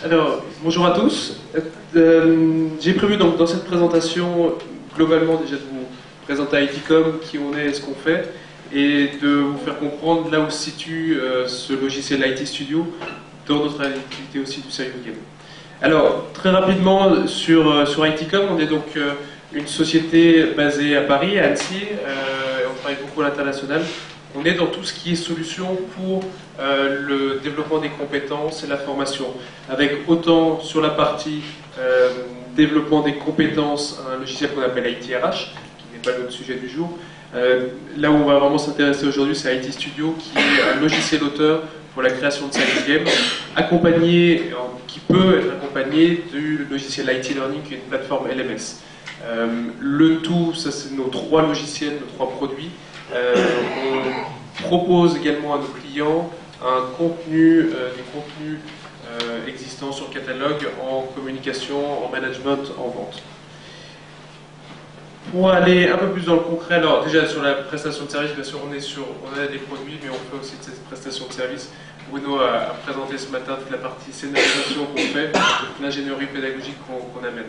Alors, bonjour à tous. J'ai prévu donc dans cette présentation, globalement déjà de vous présenter ITCOM, qui on est et ce qu'on fait, et de vous faire comprendre là où se situe ce logiciel IT Studio dans notre activité aussi du Serious Game. Alors, très rapidement sur ITCOM, on est donc une société basée à Paris, à Annecy, on travaille beaucoup à l'international. On est dans tout ce qui est solution pour le développement des compétences et la formation, avec autant sur la partie développement des compétences, un logiciel qu'on appelle ITRH, qui n'est pas notre sujet du jour. Là où on va vraiment s'intéresser aujourd'hui, c'est IT Studio, qui est un logiciel auteur pour la création de Serious Game, qui peut être accompagné du logiciel IT Learning, qui est une plateforme LMS. Le tout, ça c'est nos trois logiciels, nos trois produits. On propose également à nos clients des contenus existants sur catalogue, en communication, en management, en vente. Pour aller un peu plus dans le concret, alors déjà sur la prestation de service, bien sûr on a des produits, mais on fait aussi de cette prestation de service. Bruno a présenté ce matin toute la partie scénarisation qu'on fait, l'ingénierie pédagogique qu'on amène.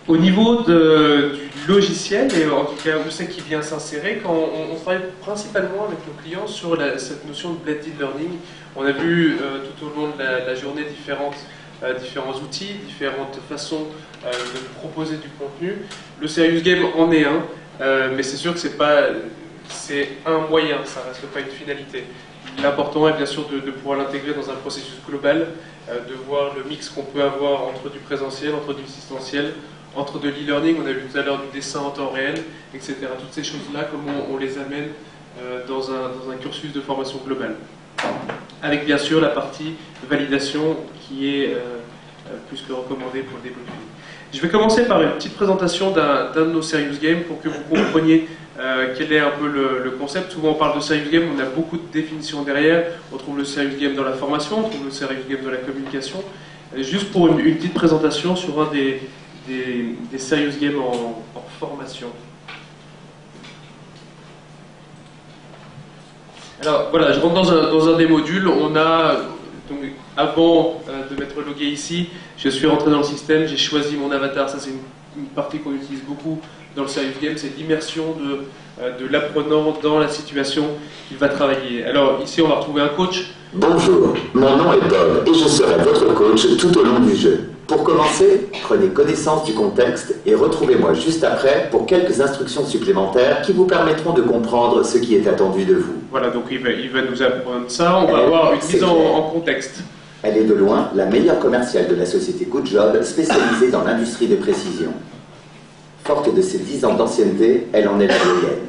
Au niveau du logiciel, et en tout cas où c'est qu'il vient s'insérer, quand on travaille principalement avec nos clients sur cette notion de blended learning. On a vu tout au long de la journée différents outils, différentes façons de proposer du contenu. Le Serious Game en est un, mais c'est sûr que c'est un moyen, ça ne reste pas une finalité. L'important est bien sûr de pouvoir l'intégrer dans un processus global, de voir le mix qu'on peut avoir entre du présentiel, entre du distanciel, entre de l'e-learning, on a vu tout à l'heure du dessin en temps réel, etc. Toutes ces choses-là, comment on les amène dans un cursus de formation globale. Avec bien sûr la partie validation qui est plus que recommandée pour le développer. Je vais commencer par une petite présentation d'un de nos Serious Games pour que vous compreniez quel est un peu le concept. Souvent on parle de Serious Game, on a beaucoup de définitions derrière. On trouve le Serious Game dans la formation, on trouve le Serious Game dans la communication. Juste pour une petite présentation sur un des Serious Games en formation. Alors voilà, je rentre dans un des modules. On a, donc, avant de m'être logué ici, je suis rentré dans le système, j'ai choisi mon avatar. Ça c'est une partie qu'on utilise beaucoup dans le Serious Game, c'est l'immersion de l'apprenant dans la situation qu'il va travailler. Alors ici on va retrouver un coach. Bonjour, mon nom est Bob et je serai votre coach tout au long du jeu. Pour commencer, prenez connaissance du contexte et retrouvez-moi juste après pour quelques instructions supplémentaires qui vous permettront de comprendre ce qui est attendu de vous. Voilà, donc il va nous apprendre ça, on va avoir une mise en contexte. Elle est de loin la meilleure commerciale de la société Good Job, spécialisée dans l'industrie de précision. Forte de ses 10 ans d'ancienneté, elle en est la moyenne.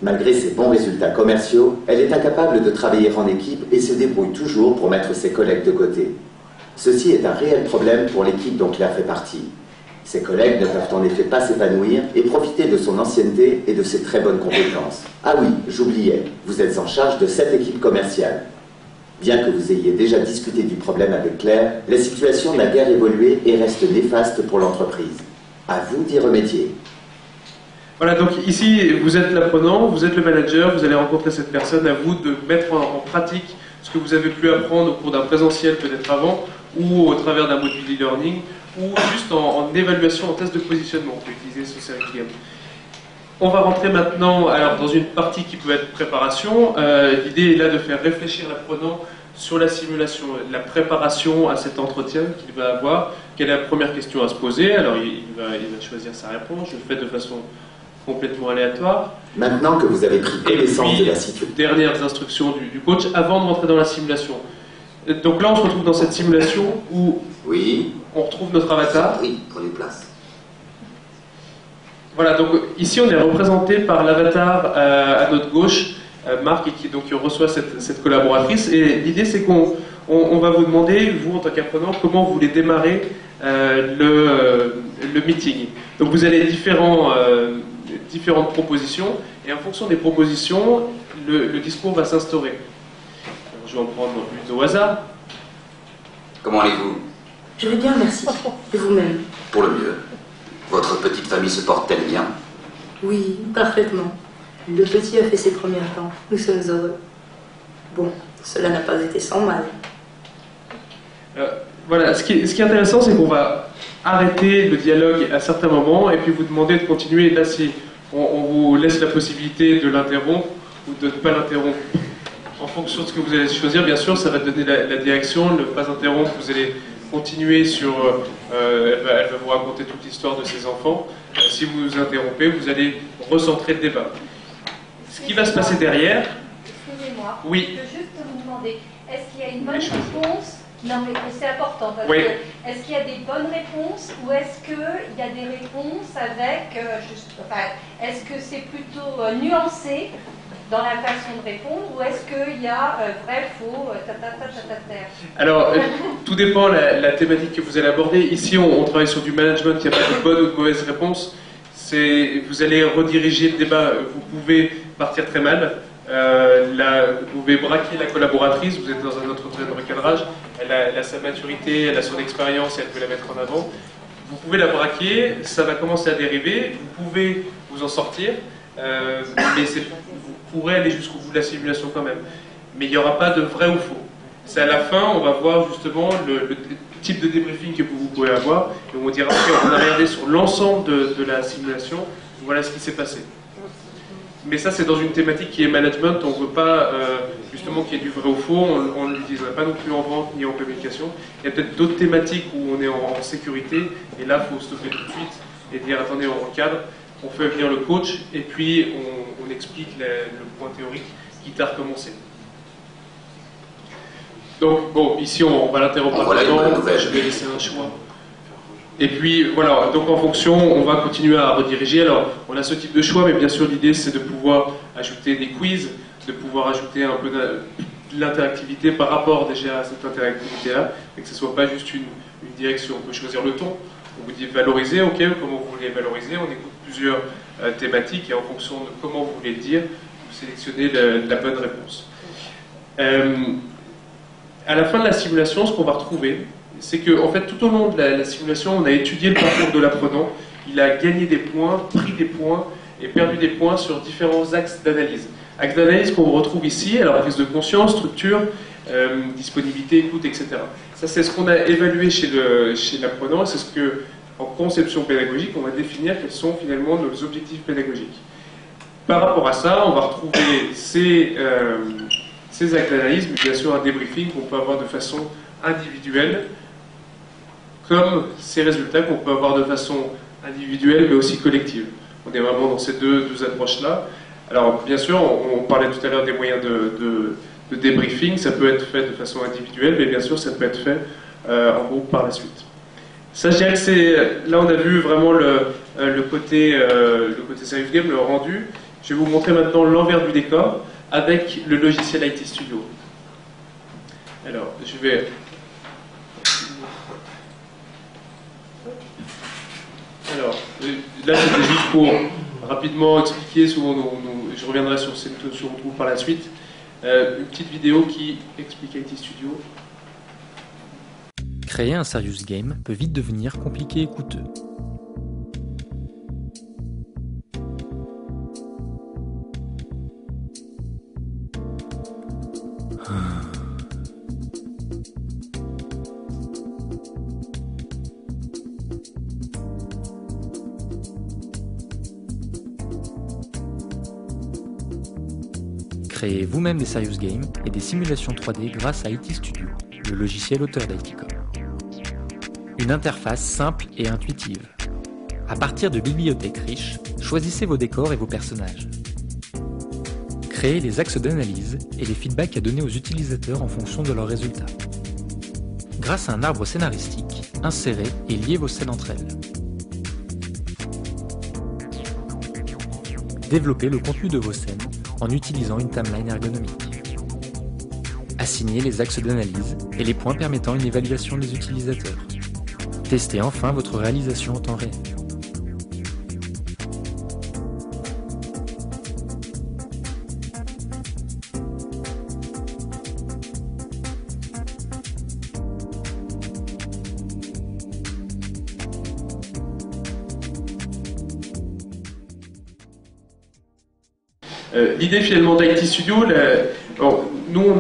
Malgré ses bons résultats commerciaux, elle est incapable de travailler en équipe et se débrouille toujours pour mettre ses collègues de côté. Ceci est un réel problème pour l'équipe dont Claire fait partie. Ses collègues ne peuvent en effet pas s'épanouir et profiter de son ancienneté et de ses très bonnes compétences. Ah oui, j'oubliais, vous êtes en charge de cette équipe commerciale. Bien que vous ayez déjà discuté du problème avec Claire, la situation n'a guère évolué et reste néfaste pour l'entreprise. À vous d'y remédier. Voilà, donc ici, vous êtes l'apprenant, vous êtes le manager, vous allez rencontrer cette personne, à vous de mettre en pratique ce que vous avez pu apprendre au cours d'un présentiel peut-être avant, ou au travers d'un module e-learning, ou juste en évaluation, en test de positionnement, on peut utiliser ce Serious Game. On va rentrer maintenant dans une partie qui peut être préparation. L'idée est là de faire réfléchir l'apprenant sur la simulation, la préparation à cet entretien qu'il va avoir. Quelle est la première question à se poser? Alors il va choisir sa réponse, je le fais de façon complètement aléatoire. Maintenant que vous avez pris connaissance de la situation. Dernières instructions du coach avant de rentrer dans la simulation. Donc là on se retrouve dans cette simulation où on retrouve notre avatar. Oui, prenez place. Voilà, donc ici on est représenté par l'avatar à notre gauche, Marc, et qui donc reçoit cette collaboratrice. Et l'idée c'est qu'on va vous demander, vous en tant qu'apprenant, comment vous voulez démarrer le meeting. Donc vous avez différentes propositions, et en fonction des propositions, le discours va s'instaurer. Je vais en prendre une au hasard. Comment allez-vous? Je vais bien, merci. Et vous-même? Pour le mieux. Votre petite famille se porte-t-elle bien? Oui, parfaitement. Le petit a fait ses premiers temps. Nous sommes heureux. Bon, cela n'a pas été sans mal. Voilà, ce qui est intéressant, c'est qu'on va arrêter le dialogue à certains moments et puis vous demander de continuer. Là, si on vous laisse la possibilité de l'interrompre ou de ne pas l'interrompre. En fonction de ce que vous allez choisir, bien sûr, ça va donner la direction. Ne pas interrompre, vous allez continuer sur... elle va vous raconter toute l'histoire de ses enfants. Si vous interrompez, vous allez recentrer le débat. Ce qui va se passer derrière... Excusez-moi, oui. je peux juste vous demander, est-ce qu'il y a une bonne réponse? Non, mais c'est important, parce oui. que est-ce qu'il y a des bonnes réponses ou est-ce qu'il y a des réponses avec... est-ce que c'est plutôt nuancé dans la façon de répondre, ou est-ce qu'il y a vrai, faux, Alors, tout dépend de la thématique que vous allez aborder. Ici, on travaille sur du management, il n'y a pas de bonne ou de mauvaise réponse. Vous allez rediriger le débat. Vous pouvez partir très mal. Vous pouvez braquer la collaboratrice, vous êtes dans un autre de recadrage, elle a sa maturité, elle a son expérience et elle peut la mettre en avant. Vous pouvez la braquer, ça va commencer à dériver, vous pouvez vous en sortir, mais vous pourrez aller jusqu'au bout de la simulation quand même. Mais il n'y aura pas de vrai ou faux. C'est à la fin, on va voir justement le type de débriefing que vous pouvez avoir, et on dira qu'on a regardé sur l'ensemble de la simulation, voilà ce qui s'est passé. Mais ça, c'est dans une thématique qui est management. On ne veut pas justement qu'il y ait du vrai ou faux. On ne l'utiliserait pas non plus en vente ni en communication. Il y a peut-être d'autres thématiques où on est en sécurité. Et là, il faut stopper tout de suite et dire attendez, on recadre. On fait venir le coach et puis on explique le point théorique, quitte à recommencer. Donc, bon, ici, on va l'interrompre. Voilà une bonne nouvelle. Je vais laisser un choix. Et puis voilà, donc en fonction, on va continuer à rediriger. Alors, on a ce type de choix, mais bien sûr, l'idée c'est de pouvoir ajouter des quiz, de pouvoir ajouter un peu de l'interactivité par rapport déjà à cette interactivité-là, et que ce ne soit pas juste une direction. On peut choisir le ton. On vous dit valoriser, ok, comment vous voulez valoriser. On écoute plusieurs thématiques et en fonction de comment vous voulez le dire, vous sélectionnez la bonne réponse. À la fin de la simulation, ce qu'on va retrouver, c'est que en fait, tout au long de la simulation, on a étudié le parcours de l'apprenant. Il a gagné des points, pris des points et perdu des points sur différents axes d'analyse. Axes d'analyse qu'on retrouve ici, alors prise de conscience, structure, disponibilité, écoute, etc. Ça, c'est ce qu'on a évalué chez l'apprenant et c'est ce que, en conception pédagogique, on va définir quels sont finalement nos objectifs pédagogiques. Par rapport à ça, on va retrouver ces axes d'analyse, mais bien sûr un débriefing qu'on peut avoir de façon individuelle, comme ces résultats qu'on peut avoir de façon individuelle mais aussi collective. On est vraiment dans ces deux approches-là. Alors bien sûr, on parlait tout à l'heure des moyens de débriefing, ça peut être fait de façon individuelle, mais bien sûr ça peut être fait en groupe par la suite. Ça, je dirais que c'est... Là, on a vu vraiment le côté Serious Game, le rendu. Je vais vous montrer maintenant l'envers du décor avec le logiciel IT Studio. Alors, je vais... Alors, là c'était juste pour rapidement expliquer, je reviendrai sur cette notion qu'on trouve par la suite, une petite vidéo qui explique IT Studio. Créer un serious game peut vite devenir compliqué et coûteux. Créez vous-même des serious games et des simulations 3D grâce à IT Studio, le logiciel auteur d'ITCom. Une interface simple et intuitive. À partir de bibliothèques riches, choisissez vos décors et vos personnages. Créez les axes d'analyse et les feedbacks à donner aux utilisateurs en fonction de leurs résultats. Grâce à un arbre scénaristique, insérez et liez vos scènes entre elles. Développez le contenu de vos scènes en utilisant une timeline ergonomique. Assignez les axes d'analyse et les points permettant une évaluation des utilisateurs. Testez enfin votre réalisation en temps réel. L'idée finalement d'IT Studio, nous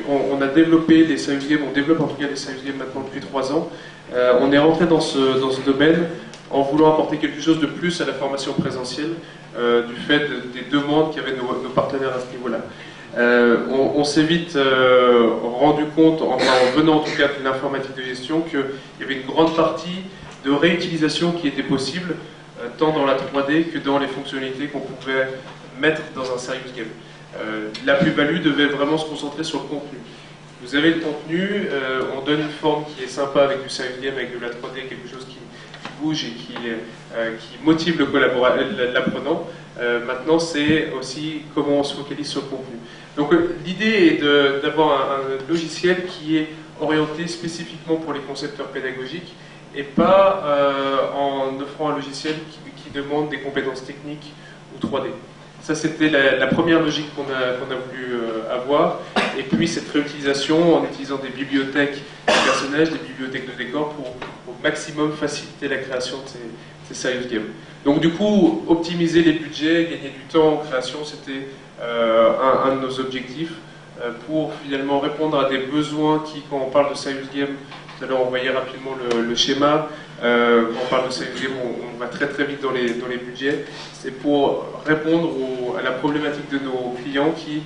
on a développé des serious games, on développe en tout cas des serious games maintenant depuis 3 ans. On est rentré dans ce domaine en voulant apporter quelque chose de plus à la formation présentielle, du fait des demandes qu'avaient nos partenaires à ce niveau-là. On s'est vite rendu compte, en venant en tout cas de l'informatique de gestion, qu'il y avait une grande partie de réutilisation qui était possible, tant dans la 3D que dans les fonctionnalités qu'on pouvait mettre dans un serious game. La plus-value devait vraiment se concentrer sur le contenu. Vous avez le contenu, on donne une forme qui est sympa avec du serious game, avec de la 3D, quelque chose qui bouge et qui motive l'apprenant. Maintenant, c'est aussi comment on se focalise sur le contenu. Donc l'idée est d'avoir un logiciel qui est orienté spécifiquement pour les concepteurs pédagogiques et pas en offrant un logiciel qui demande des compétences techniques ou 3D. Ça, c'était la première logique qu'on a voulu avoir. Et puis, cette réutilisation en utilisant des bibliothèques de personnages, des bibliothèques de décors pour au maximum faciliter la création de ces serious games. Donc, du coup, optimiser les budgets, gagner du temps en création, c'était un de nos objectifs pour finalement répondre à des besoins qui, quand on parle de serious game, tout à l'heure, on voyait rapidement le schéma. Quand on parle de serious game, on va très très vite dans les budgets. C'est pour répondre à la problématique de nos clients qui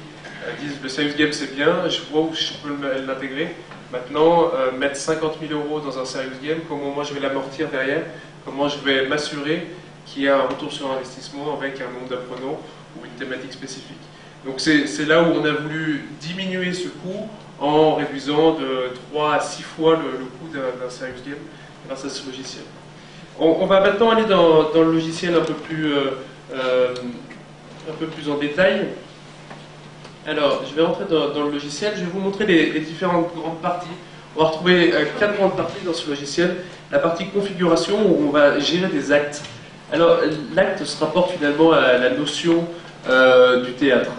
disent le serious game c'est bien, je vois où je peux l'intégrer. Maintenant, mettre 50 000 € dans un serious game, comment moi je vais l'amortir derrière, comment je vais m'assurer qu'il y a un retour sur investissement avec un nombre d'apprenants ou une thématique spécifique. Donc c'est là où on a voulu diminuer ce coût en réduisant de 3 à 6 fois le coût d'un serious game grâce à ce logiciel. On va maintenant aller dans le logiciel un peu plus en détail. Alors, je vais rentrer dans le logiciel, je vais vous montrer les différentes grandes parties. On va retrouver 4 grandes parties dans ce logiciel. La partie configuration, où on va gérer des actes. Alors, l'acte se rapporte finalement à la notion du théâtre.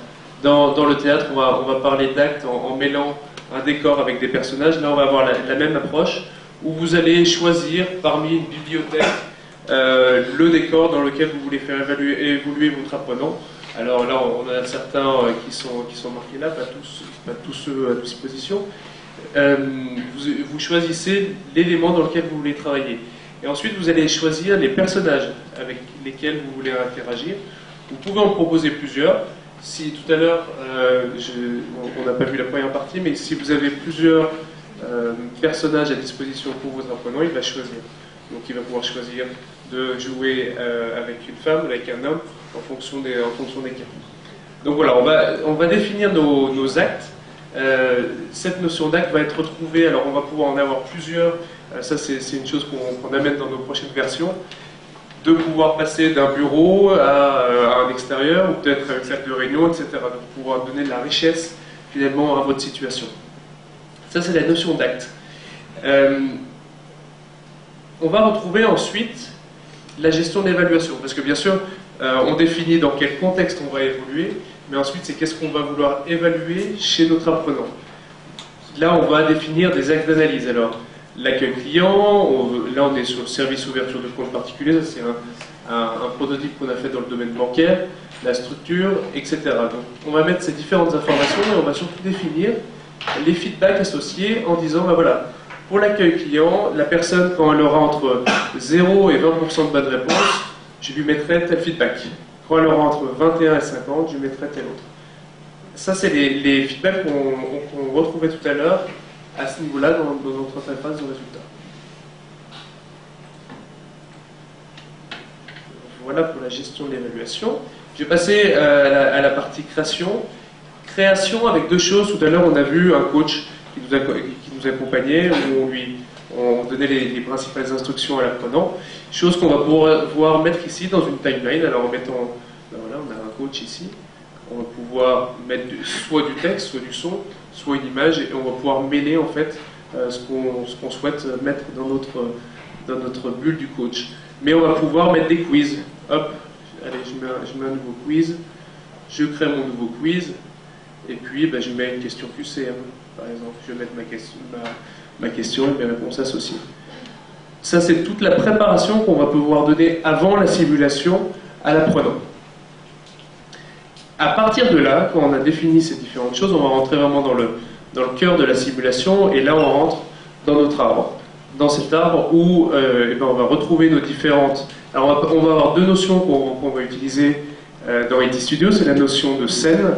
Dans le théâtre, on va parler d'acte en mêlant un décor avec des personnages. Là, on va avoir la même approche, où vous allez choisir parmi une bibliothèque le décor dans lequel vous voulez faire évoluer votre apprenant. Alors là, on a certains qui sont marqués là, pas tous ceux à disposition. Vous choisissez l'élément dans lequel vous voulez travailler. Et ensuite, vous allez choisir les personnages avec lesquels vous voulez interagir. Vous pouvez en proposer plusieurs. Si tout à l'heure, on n'a pas vu la première partie, mais si vous avez plusieurs personnages à disposition pour votre apprenant, il va choisir. Donc il va pouvoir choisir de jouer avec une femme ou avec un homme en fonction des cas. Donc voilà, on va définir nos actes. Cette notion d'acte va être retrouvée, alors on va pouvoir en avoir plusieurs, ça c'est une chose qu'on amène dans nos prochaines versions, de pouvoir passer d'un bureau à un extérieur, ou peut-être à une salle de réunion, etc. Donc pouvoir donner de la richesse finalement à votre situation. Ça c'est la notion d'acte. On va retrouver ensuite la gestion de l'évaluation, parce que bien sûr, on définit dans quel contexte on va évoluer, mais ensuite c'est qu'est-ce qu'on va vouloir évaluer chez notre apprenant. Là, on va définir des actes d'analyse. Alors, l'accueil client, là on est sur le service ouverture de compte particulier, ça c'est un prototype qu'on a fait dans le domaine bancaire, la structure, etc. Donc, on va mettre ces différentes informations et on va surtout définir les feedbacks associés en disant, ben voilà, pour l'accueil client, la personne, quand elle aura entre 0 et 20% de bonnes réponses, je lui mettrai tel feedback. Quand elle aura entre 21 et 50, je lui mettrai tel autre. Ça, c'est les feedbacks qu'on retrouvait tout à l'heure à ce niveau-là dans notre interface de résultat. Voilà pour la gestion de l'évaluation. Je vais passer à la partie création. Création avec deux choses. Tout à l'heure, on a vu un coach qui nous accompagnait, où on donnait les principales instructions à l'apprenant. Chose qu'on va pouvoir mettre ici dans une timeline. Alors en mettant, ben voilà, on a un coach ici. On va pouvoir mettre soit du texte, soit du son, soit une image, et on va pouvoir mêler en fait ce qu'on souhaite mettre dans notre bulle du coach. Mais on va pouvoir mettre des quiz. Hop, allez, je mets un nouveau quiz, je crée mon nouveau quiz, et puis ben, je mets une question QCM, par exemple. Je vais mettre ma question et mes réponses associées. Ça, c'est toute la préparation qu'on va pouvoir donner avant la simulation à l'apprenant. À partir de là, quand on a défini ces différentes choses, on va rentrer vraiment dans le cœur de la simulation, et là on rentre dans notre arbre. Dans cet arbre où eh ben, on va retrouver nos différentes... Alors on va avoir deux notions qu'on va utiliser dans IT Studio, c'est la notion de scène.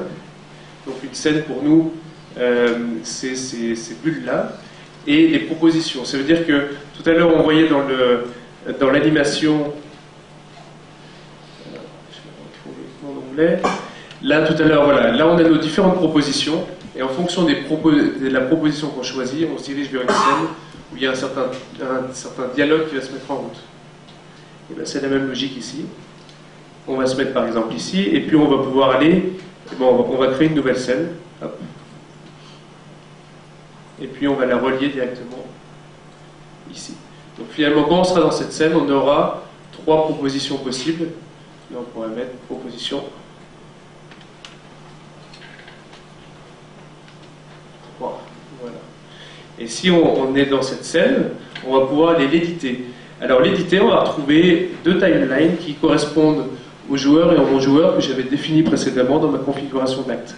Donc une scène pour nous, c'est ces bulles-là, et les propositions. Ça veut dire que tout à l'heure on voyait dans l'animation... je vais retrouver mon onglet. Là tout à l'heure, voilà, là on a nos différentes propositions, et en fonction de la proposition qu'on choisit, on se dirige vers une scène où il y a un certain dialogue qui va se mettre en route. Et bien c'est la même logique ici. On va se mettre par exemple ici, et puis on va pouvoir aller, bon, on va créer une nouvelle scène. Hop. Et puis on va la relier directement ici. Donc finalement, quand on sera dans cette scène, on aura 3 propositions possibles. Là on pourrait mettre proposition 3. Voilà. Et si on est dans cette scène, on va pouvoir aller l'éditer. Alors l'éditer, on va retrouver 2 timelines qui correspondent au joueur et au non-joueur que j'avais défini précédemment dans ma configuration d'acte.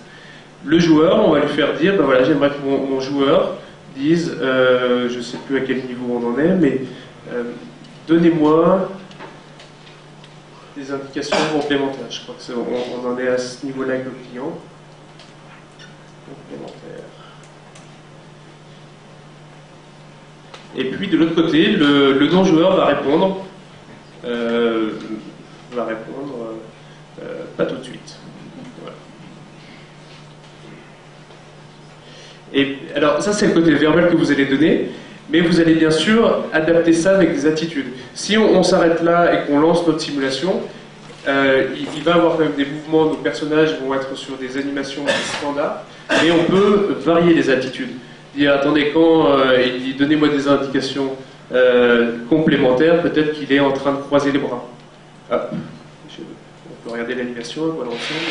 Le joueur, on va lui faire dire, ben voilà, j'aimerais que mon joueur dise, je ne sais plus à quel niveau on en est, mais donnez-moi des indications complémentaires. Je crois qu'on en est à ce niveau-là avec le client. Complémentaire. Et puis de l'autre côté, le non-joueur va répondre, pas tout de suite. Voilà. Et alors ça c'est le côté verbal que vous allez donner, mais vous allez bien sûr adapter ça avec des attitudes. Si on s'arrête là et qu'on lance notre simulation, il va y avoir quand même des mouvements, nos personnages vont être sur des animations standards, mais on peut varier les attitudes. Dire, attendez, quand il dit donnez-moi des indications complémentaires, peut-être qu'il est en train de croiser les bras. Hop. On peut regarder l'animation, voilà ensemble.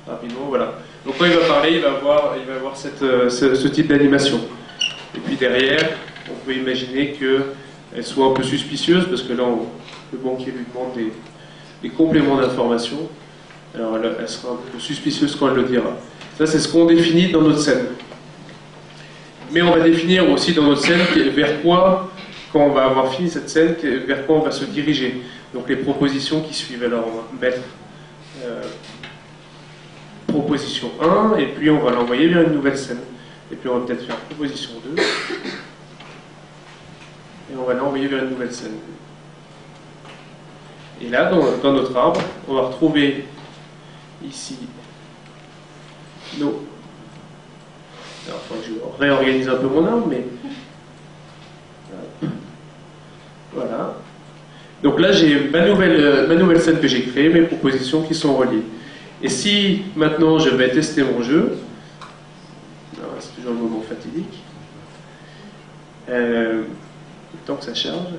Rapidement, voilà. Donc quand il va parler, il va avoir ce type d'animation. Et puis derrière, on peut imaginer qu'elle soit un peu suspicieuse, parce que là, le banquier lui demande des compléments d'information. Alors elle sera un peu suspicieuse quand elle le dira. Ça, c'est ce qu'on définit dans notre scène. Mais on va définir aussi dans notre scène vers quoi, quand on va avoir fini cette scène, vers quoi on va se diriger. Donc les propositions qui suivent. Alors on va mettre proposition 1, et puis on va l'envoyer vers une nouvelle scène. Et puis on va peut-être faire proposition 2, et on va l'envoyer vers une nouvelle scène. Et là, dans notre arbre, on va retrouver ici nos... Alors, il faut que je réorganise un peu mon arbre, mais... Voilà. Donc là, j'ai ma nouvelle scène que j'ai créée, mes propositions qui sont reliées. Et si, maintenant, je vais tester mon jeu... C'est toujours le moment fatidique. Le temps que ça charge.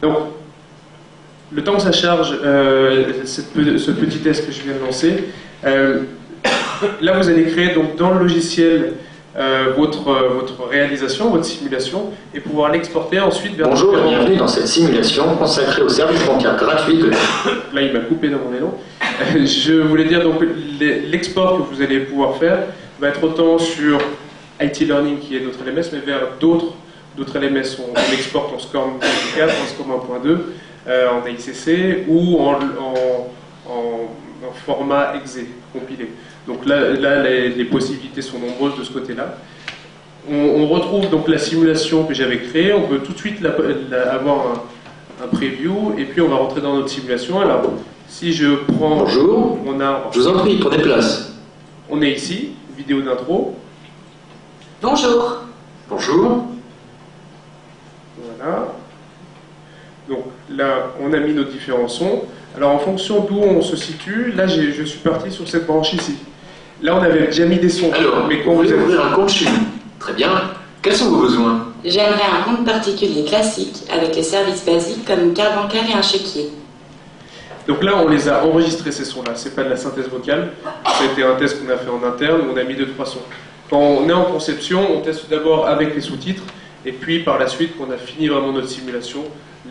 Donc, le temps que ça charge, ce petit test que je viens de lancer, là vous allez créer donc dans le logiciel votre réalisation, votre simulation, et pouvoir l'exporter ensuite vers... Bonjour et bienvenue dans cette simulation consacrée au service bancaire gratuit de... Là il m'a coupé dans mon élan. Je voulais dire donc l'export que vous allez pouvoir faire va être autant sur IT Learning qui est notre LMS, mais vers d'autres LMS. On exporte en SCORM 4, en SCORM 1.2, en AICC ou en format exe compilé. Donc là les possibilités sont nombreuses de ce côté-là. On retrouve donc la simulation que j'avais créée. On peut tout de suite avoir un preview, et puis on va rentrer dans notre simulation. Alors, si je prends Bonjour. mon arbre... Je vous en prie, prenez place. On est ici, vidéo d'intro. Bonjour. Bonjour. Voilà. Donc là, on a mis nos différents sons. Alors en fonction d'où on se situe, là je suis parti sur cette branche ici. Là on avait déjà mis des sons. Alors, mais quand vous voulez avez... ouvrir un compte chez nous. Très bien. Quels sont vos besoins? J'aimerais un compte particulier classique avec les services basiques comme une carte bancaire et un chéquier. Donc là on les a enregistrés ces sons-là, c'est pas de la synthèse vocale. C'était un test qu'on a fait en interne où on a mis 2-3 sons. Quand on est en conception, on teste d'abord avec les sous-titres, et puis par la suite, quand on a fini vraiment notre simulation,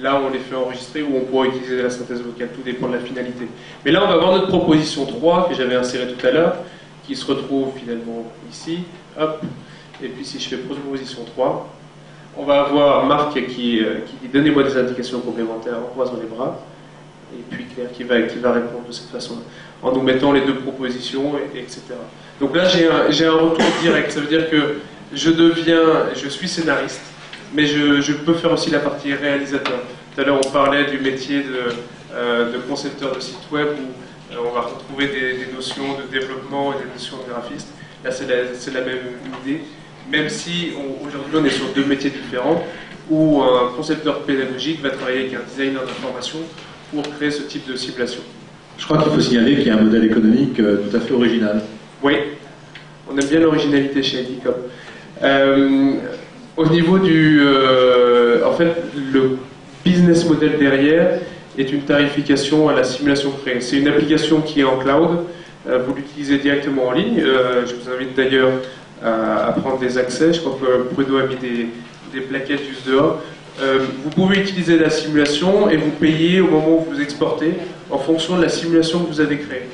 Là, on les fait enregistrer ou on pourra utiliser la synthèse vocale, tout dépend de la finalité. Mais là, on va voir notre proposition 3 que j'avais insérée tout à l'heure, qui se retrouve finalement ici. Hop. Et puis si je fais proposition 3, on va avoir Marc qui dit donnez-moi des indications complémentaires en croisant les bras. Et puis Claire qui va répondre de cette façon-là, en nous mettant les deux propositions, etc. Donc là, j'ai un retour direct. Ça veut dire que je suis scénariste, mais je peux faire aussi la partie réalisateur. Tout à l'heure, on parlait du métier de concepteur de site web, où on va retrouver des notions de développement et des notions de graphiste. Là, c'est la même idée, même si aujourd'hui, on est sur deux métiers différents, où un concepteur pédagogique va travailler avec un designer d'information pour créer ce type de ciblation. Je crois qu'il faut signaler qu'il y a un modèle économique tout à fait original. Oui, on aime bien l'originalité chez Edicom. Au niveau en fait, le business model derrière est une tarification à la simulation créée. C'est une application qui est en cloud, vous l'utilisez directement en ligne. Je vous invite d'ailleurs à prendre des accès. Je crois que Bruno a mis des plaquettes juste dehors. Vous pouvez utiliser la simulation et vous payez au moment où vous exportez en fonction de la simulation que vous avez créée.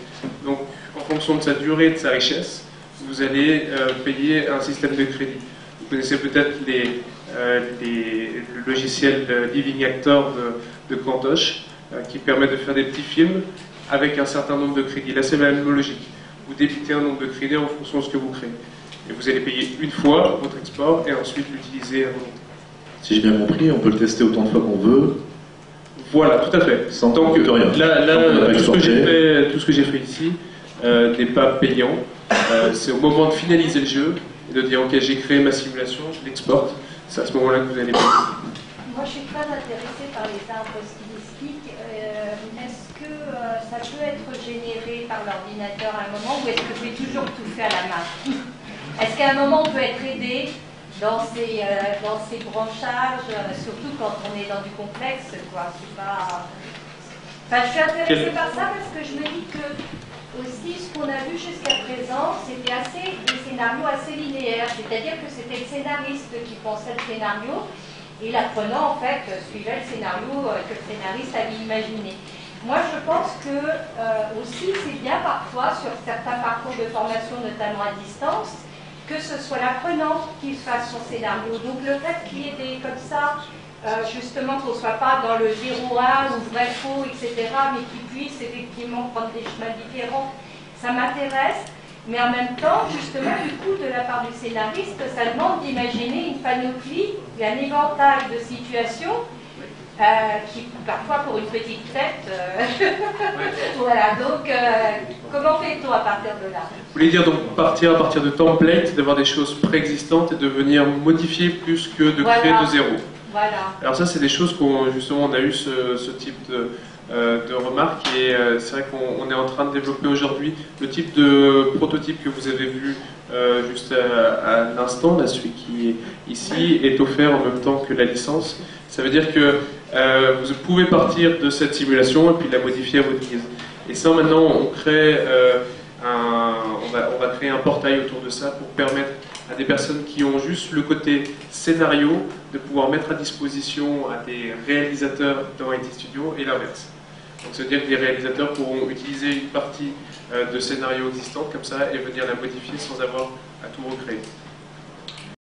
Donc, en fonction de sa durée et de sa richesse, vous allez payer un système de crédit. Vous connaissez peut-être le logiciel Living Actor de Cantoche qui permet de faire des petits films avec un certain nombre de crédits. Là, c'est la même logique. Vous débitez un nombre de crédits en fonction de ce que vous créez. Et vous allez payer une fois votre export et ensuite l'utiliser à volonté. Si j'ai bien compris, on peut le tester autant de fois qu'on veut. Voilà, tout à fait. Sans Donc rien. là tout ce que j'ai fait ici n'est pas payant. C'est au moment de finaliser le jeu et de dire ok, j'ai créé ma simulation, je l'exporte. C'est à ce moment-là que vous allez payer. Moi, je suis très intéressée par les arbres stylistiques. Est-ce que ça peut être généré par l'ordinateur à un moment ou est-ce que j'ai toujours tout fait à la main? Est-ce qu'à un moment on peut être aidé dans ces branchages, surtout quand on est dans du complexe, quoi. C'est pas... Enfin, je suis intéressée par ça parce que je me dis que aussi ce qu'on a vu jusqu'à présent, c'était des scénarios assez linéaires, c'est-à-dire que c'était le scénariste qui pensait le scénario et l'apprenant en fait suivait le scénario que le scénariste avait imaginé. Moi, je pense que aussi c'est bien parfois sur certains parcours de formation, notamment à distance, que ce soit l'apprenant qui fasse son scénario. Donc le fait qu'il y ait des comme ça, justement qu'on ne soit pas dans le 0-1 ou vrai-faux, etc., mais qu'il puisse effectivement prendre des chemins différents, ça m'intéresse. Mais en même temps, justement, du coup, de la part du scénariste, ça demande d'imaginer une panoplie, un éventail de situations qui, parfois, pour une petite fête, voilà. Donc, comment fait-on à partir de là? Vous voulez dire donc partir à partir de templates, d'avoir des choses préexistantes et de venir modifier plus que de créer de zéro. Voilà. Alors ça, c'est des choses qu'on justement on a eu ce type de remarques et c'est vrai qu'on est en train de développer aujourd'hui le type de prototype que vous avez vu juste à l'instant, là, celui qui est ici, est offert en même temps que la licence. Ça veut dire que vous pouvez partir de cette simulation et puis la modifier à votre guise. Et ça, maintenant, on crée on va créer un portail autour de ça pour permettre à des personnes qui ont juste le côté scénario de pouvoir mettre à disposition à des réalisateurs dans IT Studio et l'inverse. Donc ça veut dire que les réalisateurs pourront utiliser une partie de scénario existante comme ça et venir la modifier sans avoir à tout recréer.